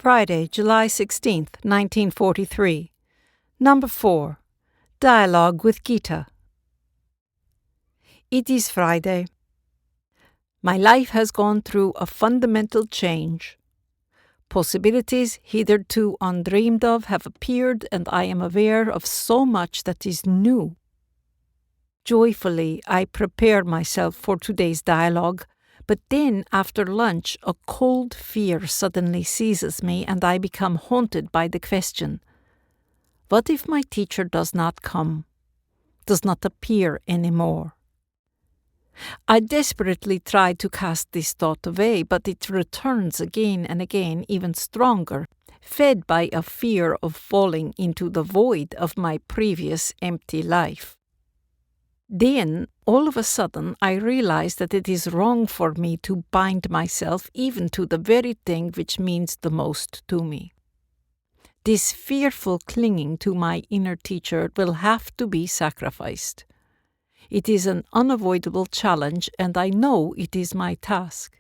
Friday, July 16th, 1943. Number 4. Dialogue with Gitta. It is Friday. My life has gone through a fundamental change. Possibilities hitherto undreamed of have appeared, and I am aware of so much that is new. Joyfully, I prepare myself for today's dialogue, but then, after lunch, a cold fear suddenly seizes me, and I become haunted by the question: what if my teacher does not come, does not appear anymore? I desperately try to cast this thought away, but it returns again and again, even stronger, fed by a fear of falling into the void of my previous empty life. Then, all of a sudden, I realize that it is wrong for me to bind myself even to the very thing which means the most to me. This fearful clinging to my inner teacher will have to be sacrificed. It is an unavoidable challenge, and I know it is my task.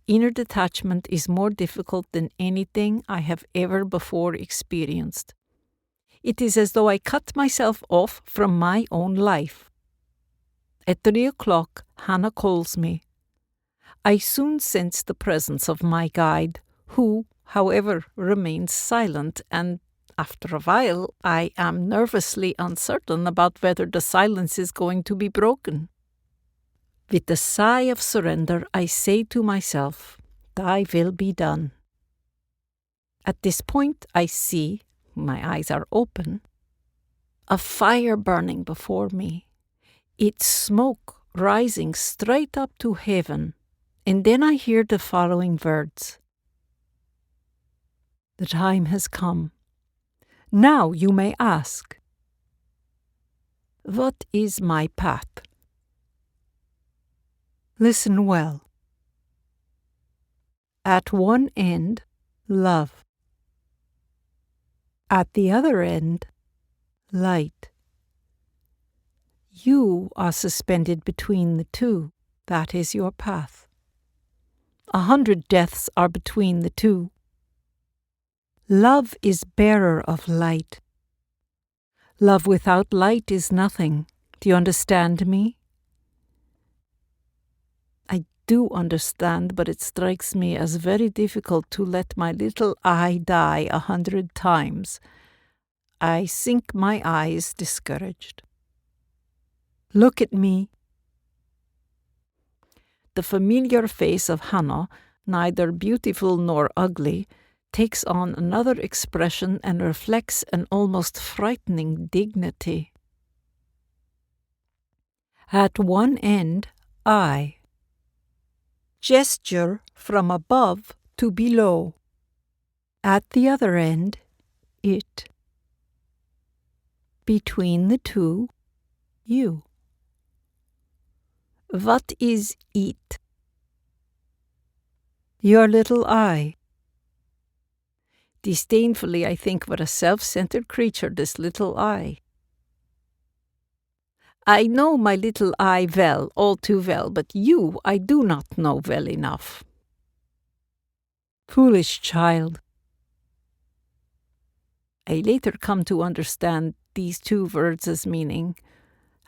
Inner detachment is more difficult than anything I have ever before experienced. It is as though I cut myself off from my own life. At 3 o'clock, Hanna calls me. I soon sense the presence of my guide, who, however, remains silent, and after a while I am nervously uncertain about whether the silence is going to be broken. With a sigh of surrender, I say to myself, "Thy will be done." At this point I see, my eyes are open, a fire burning before me, its smoke rising straight up to heaven, and then I hear the following words: "The time has come. Now you may ask, what is my path?" Listen well. At one end, love. At the other end, light. You are suspended between the two. That is your path. 100 deaths are between the two. Love is bearer of light. Love without light is nothing. Do you understand me? I do understand, but it strikes me as very difficult to let my little I die 100 times. I sink my eyes, discouraged. Look at me. The familiar face of Hanna, neither beautiful nor ugly, takes on another expression and reflects an almost frightening dignity. At one end, I. Gesture from above to below. At the other end, it. Between the two, you. What is it? Your little I. Disdainfully, I think what a self-centered creature this little I. I know my little I well, all too well, but you I do not know well enough. Foolish child. I later come to understand these two words as meaning,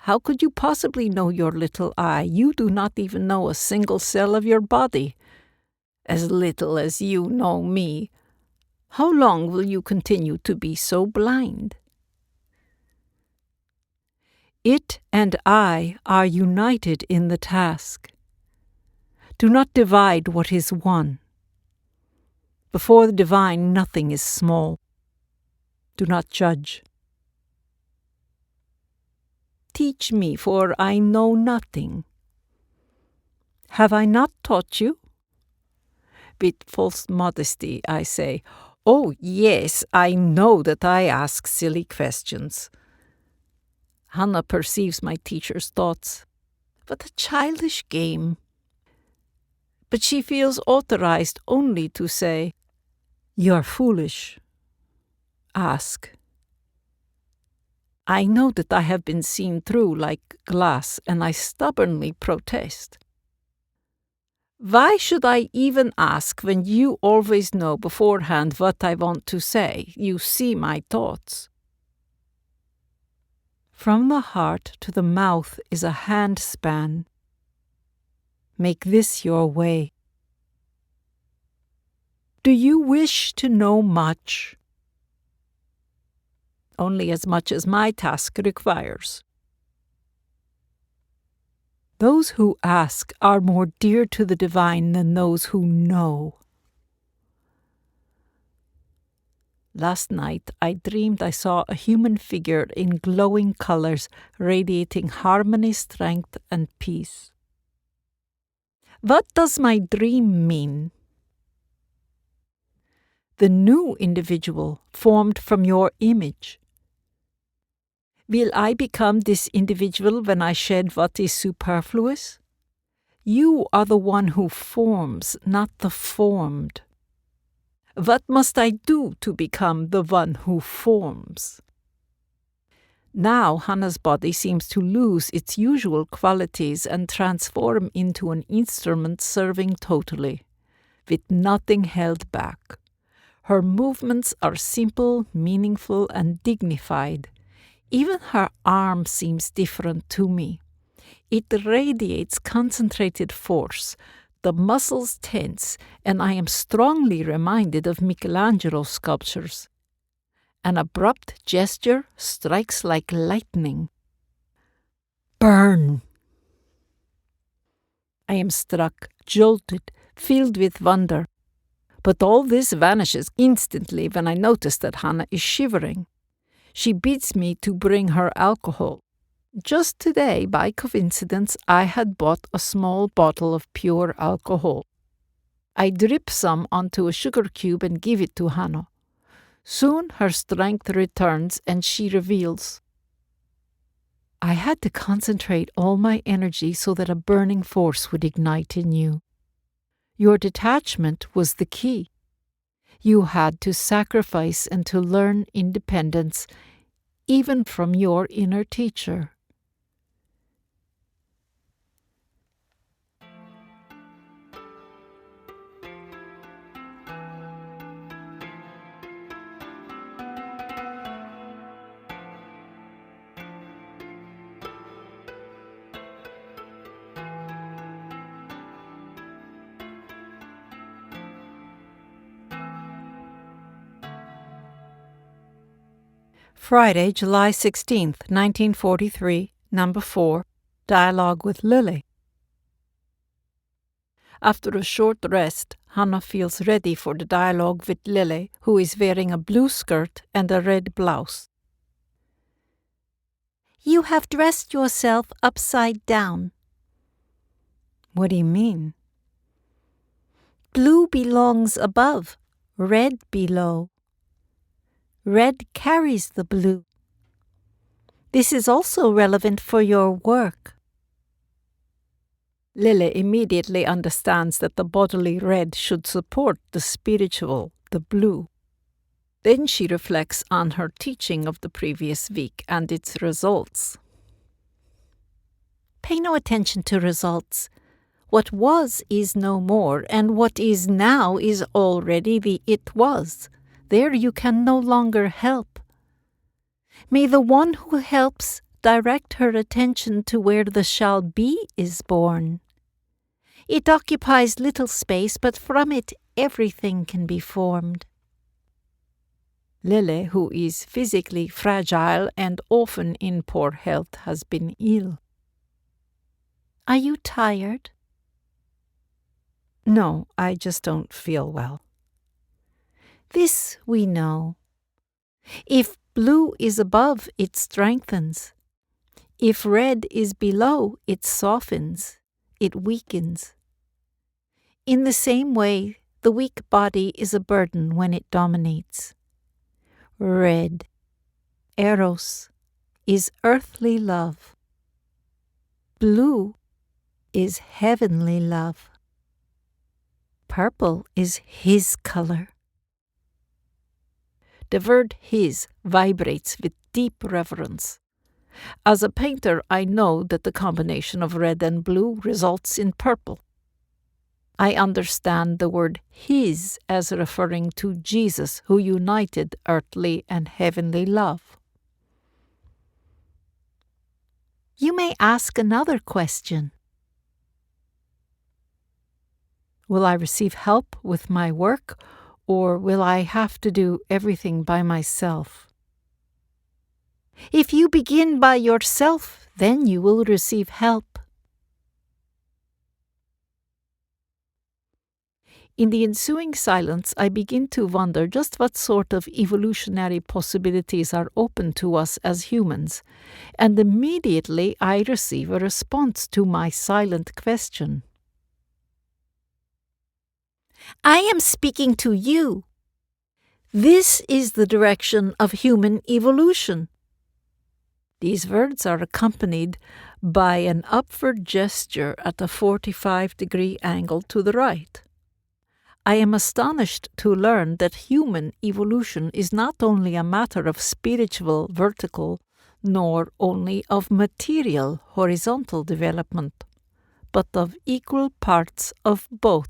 how could you possibly know your little I? You do not even know a single cell of your body. As little as you know me. How long will you continue to be so blind? It and I are united in the task. Do not divide what is one. Before the divine, nothing is small. Do not judge. Teach me, for I know nothing. Have I not taught you? With false modesty, I say, "Oh, yes, I know that I ask silly questions." Hanna perceives my teacher's thoughts. What a childish game. But she feels authorized only to say, "You're foolish. Ask." I know that I have been seen through like glass, and I stubbornly protest. Why should I even ask when you always know beforehand what I want to say? You see my thoughts. From the heart to the mouth is a handspan. Make this your way. Do you wish to know much? Only as much as my task requires. Those who ask are more dear to the divine than those who know. Last night I dreamed I saw a human figure in glowing colors, radiating harmony, strength, and peace. What does my dream mean? The new individual formed from your image. Will I become this individual when I shed what is superfluous? You are the one who forms, not the formed. What must I do to become the one who forms? Now Hanna's body seems to lose its usual qualities and transform into an instrument serving totally, with nothing held back. Her movements are simple, meaningful, and dignified. Even her arm seems different to me. It radiates concentrated force. The muscles tense, and I am strongly reminded of Michelangelo's sculptures. An abrupt gesture strikes like lightning. Burn! I am struck, jolted, filled with wonder. But all this vanishes instantly when I notice that Hanna is shivering. She bids me to bring her alcohol. Just today, by coincidence, I had bought a small bottle of pure alcohol. I drip some onto a sugar cube and give it to Hanna. Soon her strength returns and she reveals. I had to concentrate all my energy so that a burning force would ignite in you. Your detachment was the key. You had to sacrifice and to learn independence, even from your inner teacher. Friday, July 16th, 1943, number 4, Dialogue with Lily. After a short rest, Hanna feels ready for the dialogue with Lily, who is wearing a blue skirt and a red blouse. You have dressed yourself upside down. What do you mean? Blue belongs above, red below. Red carries the blue. This is also relevant for your work. Lily immediately understands that the bodily red should support the spiritual, the blue. Then she reflects on her teaching of the previous week and its results. Pay no attention to results. What was is no more, and what is now is already the it was. There you can no longer help. May the one who helps direct her attention to where the shall be is born. It occupies little space, but from it everything can be formed. Lily, who is physically fragile and often in poor health, has been ill. Are you tired? No, I just don't feel well. This we know. If blue is above, it strengthens. If red is below, it softens, it weakens. In the same way, the weak body is a burden when it dominates. Red, eros, is earthly love. Blue is heavenly love. Purple is his color. The word his vibrates with deep reverence. As a painter, I know that the combination of red and blue results in purple. I understand the word His as referring to Jesus, who united earthly and heavenly love. You may ask another question. Will I receive help with my work, or will I have to do everything by myself? If you begin by yourself, then you will receive help. In the ensuing silence, I begin to wonder just what sort of evolutionary possibilities are open to us as humans, and immediately I receive a response to my silent question. I am speaking to you. This is the direction of human evolution. These words are accompanied by an upward gesture at a 45-degree angle to the right. I am astonished to learn that human evolution is not only a matter of spiritual vertical, nor only of material horizontal development, but of equal parts of both.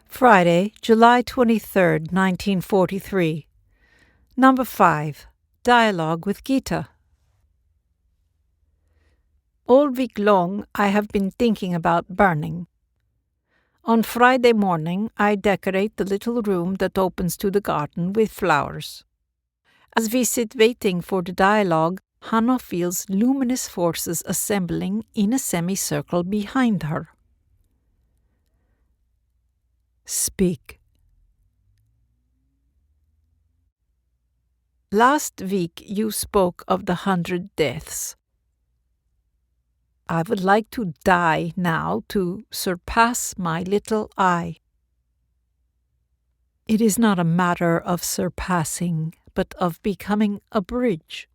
Friday, July 23rd, 1943. Number 5. Dialogue with Gitta. All week long I have been thinking about burning. On Friday morning I decorate the little room that opens to the garden with flowers. As we sit waiting for the dialogue, Hanna feels luminous forces assembling in a semicircle behind her. Speak. Last week you spoke of the 100 deaths. I would like to die now to surpass my little I. It is not a matter of surpassing, but of becoming a bridge.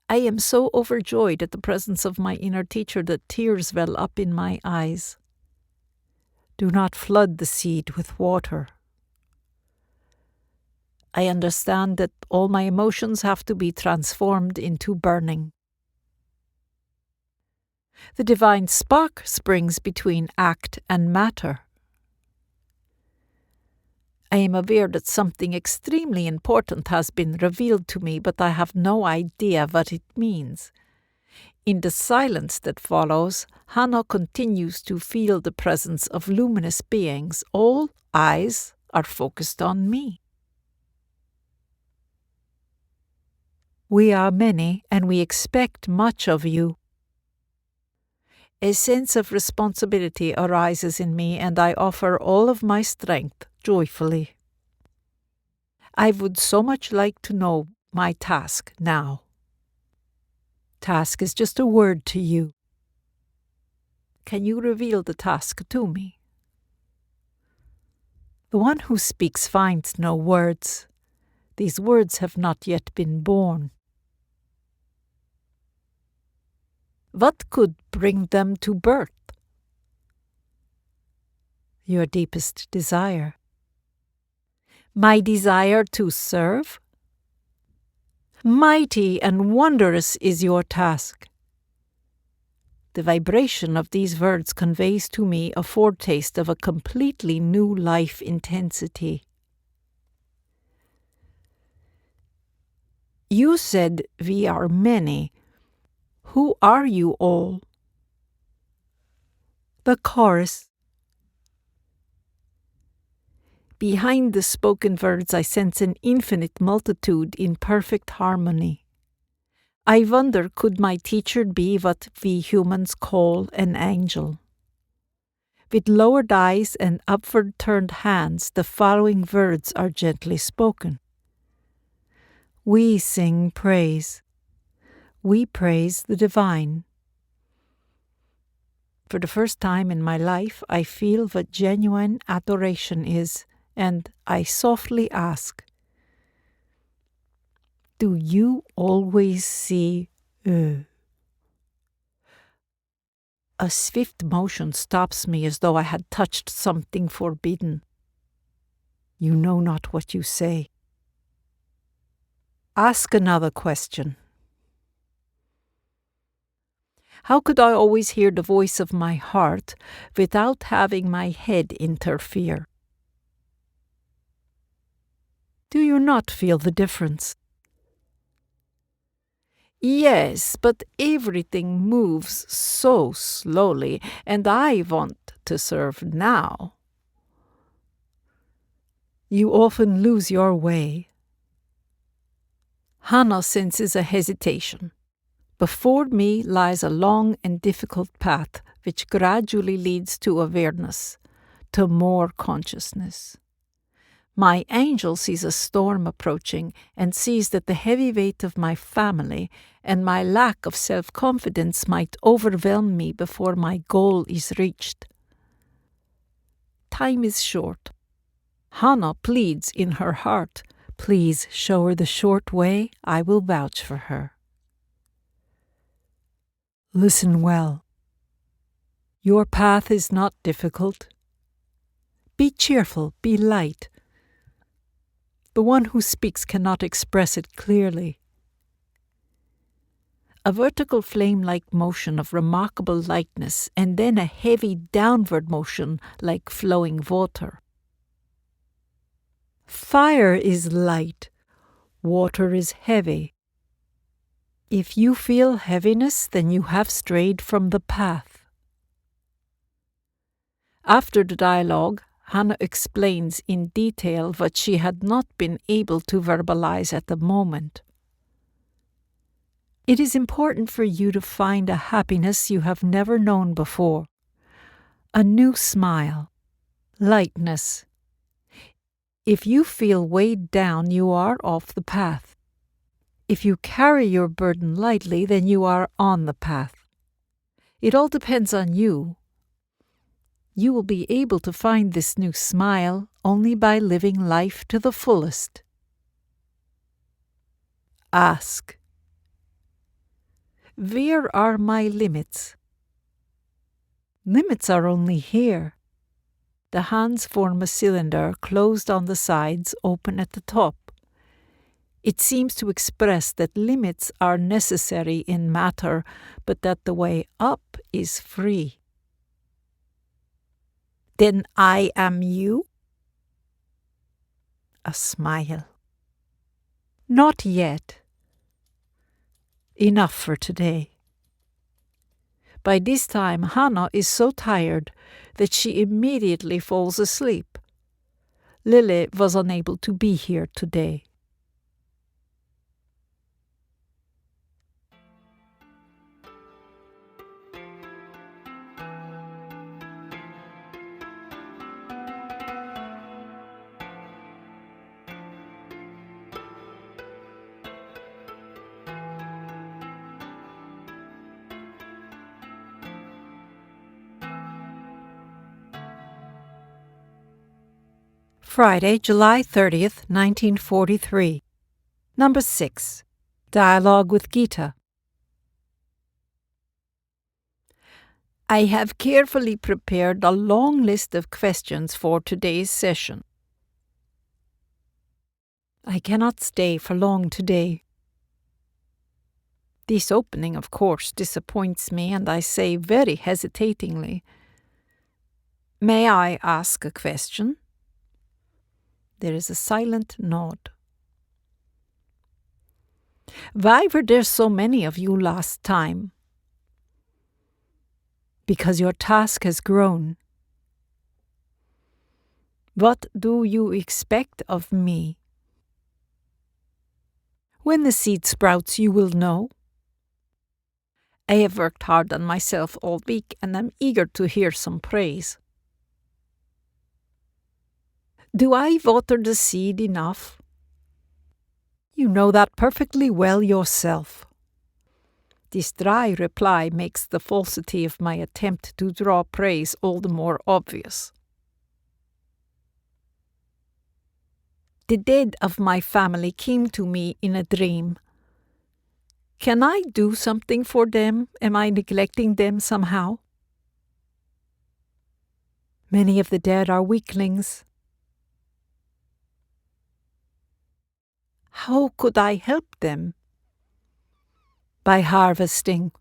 I am so overjoyed at the presence of my inner teacher that tears well up in my eyes. Do not flood the seed with water. I understand that all my emotions have to be transformed into burning. The divine spark springs between act and matter. I am aware that something extremely important has been revealed to me, but I have no idea what it means. In the silence that follows, Hanna continues to feel the presence of luminous beings. All eyes are focused on me. We are many, and we expect much of you. A sense of responsibility arises in me, and I offer all of my strength joyfully. I would so much like to know my task now. Task is just a word to you. Can you reveal the task to me? The one who speaks finds no words. These words have not yet been born. What could bring them to birth? Your deepest desire. My desire to serve? Mighty and wondrous is your task. The vibration of these words conveys to me a foretaste of a completely new life intensity. You said we are many. Who are you all? The chorus. Behind the spoken words I sense an infinite multitude in perfect harmony. I wonder, could my teacher be what we humans call an angel? With lowered eyes and upward turned hands, the following words are gently spoken. We sing praise. We praise the divine. For the first time in my life, I feel what genuine adoration is, and I softly ask, "Do you always see A swift motion stops me as though I had touched something forbidden. You know not what you say. Ask another question. How could I always hear the voice of my heart without having my head interfere? Do you not feel the difference? Yes, but everything moves so slowly, and I want to serve now. You often lose your way. Hanna senses a hesitation. Before me lies a long and difficult path which gradually leads to awareness, to more consciousness. My angel sees a storm approaching and sees that the heavy weight of my family and my lack of self-confidence might overwhelm me before my goal is reached. Time is short. Hanna pleads in her heart, "Please show her the short way, I will vouch for her." Listen well. Your path is not difficult. Be cheerful, be light. The one who speaks cannot express it clearly. A vertical flame-like motion of remarkable lightness, and then a heavy downward motion like flowing water. Fire is light, water is heavy. If you feel heaviness, then you have strayed from the path. After the dialogue, Hanna explains in detail what she had not been able to verbalize at the moment. It is important for you to find a happiness you have never known before, a new smile, lightness. If you feel weighed down, you are off the path. If you carry your burden lightly, then you are on the path. It all depends on you. You will be able to find this new smile only by living life to the fullest. Ask. Where are my limits? Limits are only here. The hands form a cylinder closed on the sides, open at the top. It seems to express that limits are necessary in matter, but that the way up is free. Then I am you? A smile. Not yet. Enough for today. By this time, Hanna is so tired that she immediately falls asleep. Lily was unable to be here today. Friday, July 30th, 1943. Number 6. Dialogue with Gitta. I have carefully prepared a long list of questions for today's session. I cannot stay for long today. This opening, of course, disappoints me, and I say very hesitatingly, "May I ask a question?" There is a silent nod. Why were there so many of you last time? Because your task has grown. What do you expect of me? When the seed sprouts, you will know. I have worked hard on myself all week, and I'm eager to hear some praise. Do I water the seed enough? You know that perfectly well yourself. This dry reply makes the falsity of my attempt to draw praise all the more obvious. The dead of my family came to me in a dream. Can I do something for them? Am I neglecting them somehow? Many of the dead are weaklings. How could I help them? By harvesting.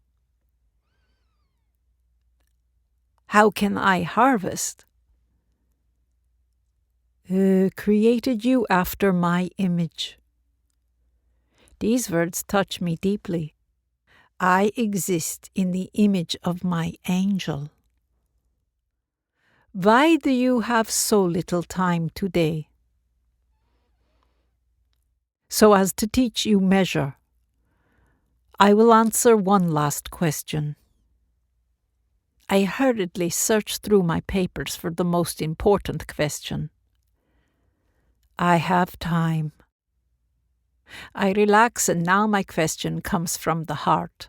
How can I harvest? Created you after my image. These words touch me deeply. I exist in the image of my angel. Why do you have so little time today? So as to teach you measure. I will answer one last question. I hurriedly searched through my papers for the most important question. I have time. I relax, and now my question comes from the heart.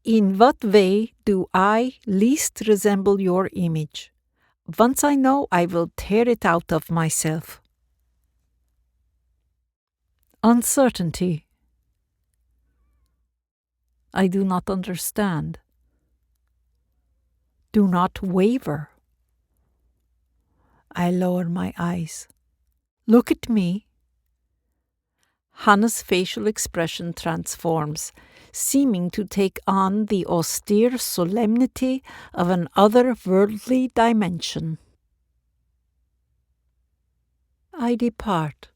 In what way do I least resemble your image? Once I know, I will tear it out of myself. Uncertainty. I do not understand. Do not waver. I lower my eyes. Look at me. Hanna's facial expression transforms, seeming to take on the austere solemnity of an otherworldly dimension. I depart.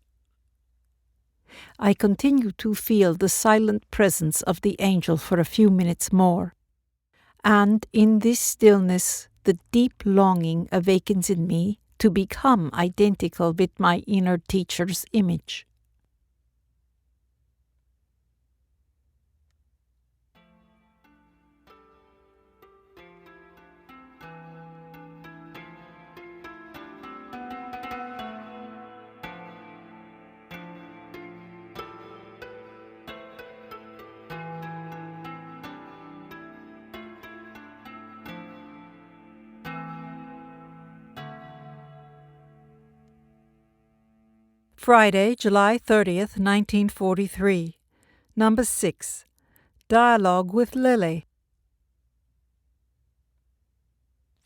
I continue to feel the silent presence of the angel for a few minutes more, and in this stillness the deep longing awakens in me to become identical with my inner teacher's image. Friday, July 30th, 1943. Number 6. Dialogue with Lily.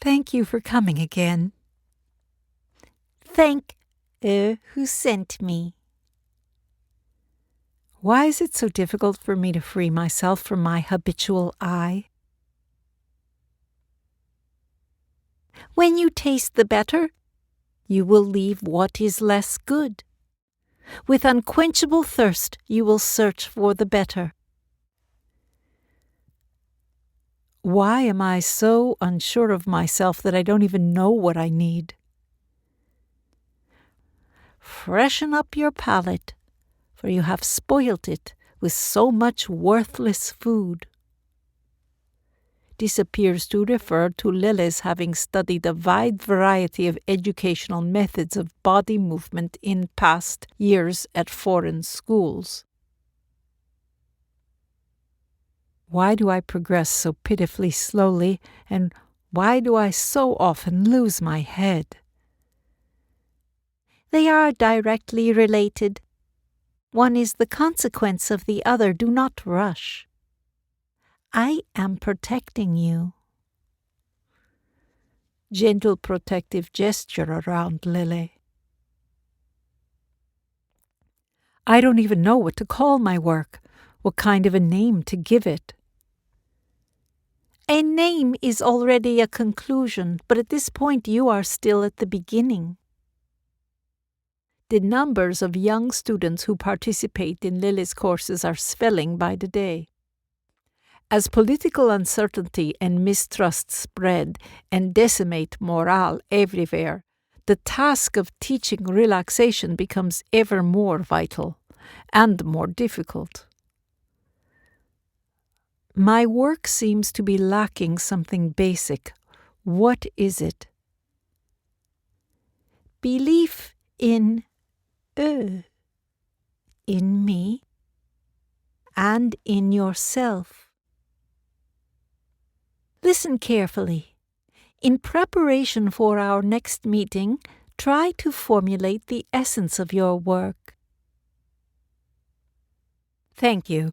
Thank you for coming again. Thank who sent me. Why is it so difficult for me to free myself from my habitual I? When you taste the better, you will leave what is less good. With unquenchable thirst, you will search for the better. Why am I so unsure of myself that I don't even know what I need? Freshen up your palate, for you have spoilt it with so much worthless food. This appears to refer to Lily's having studied a wide variety of educational methods of body movement in past years at foreign schools. Why do I progress so pitifully slowly, and why do I so often lose my head? They are directly related. One is the consequence of the other. Do not rush. I am protecting you. Gentle protective gesture around Lily. I don't even know what to call my work, what kind of a name to give it. A name is already a conclusion, but at this point you are still at the beginning. The numbers of young students who participate in Lily's courses are swelling by the day. As political uncertainty and mistrust spread and decimate morale everywhere, the task of teaching relaxation becomes ever more vital and more difficult. My work seems to be lacking something basic. What is it? Belief in me and in yourself. Listen carefully. In preparation for our next meeting, Try to formulate the essence of your work. Thank you.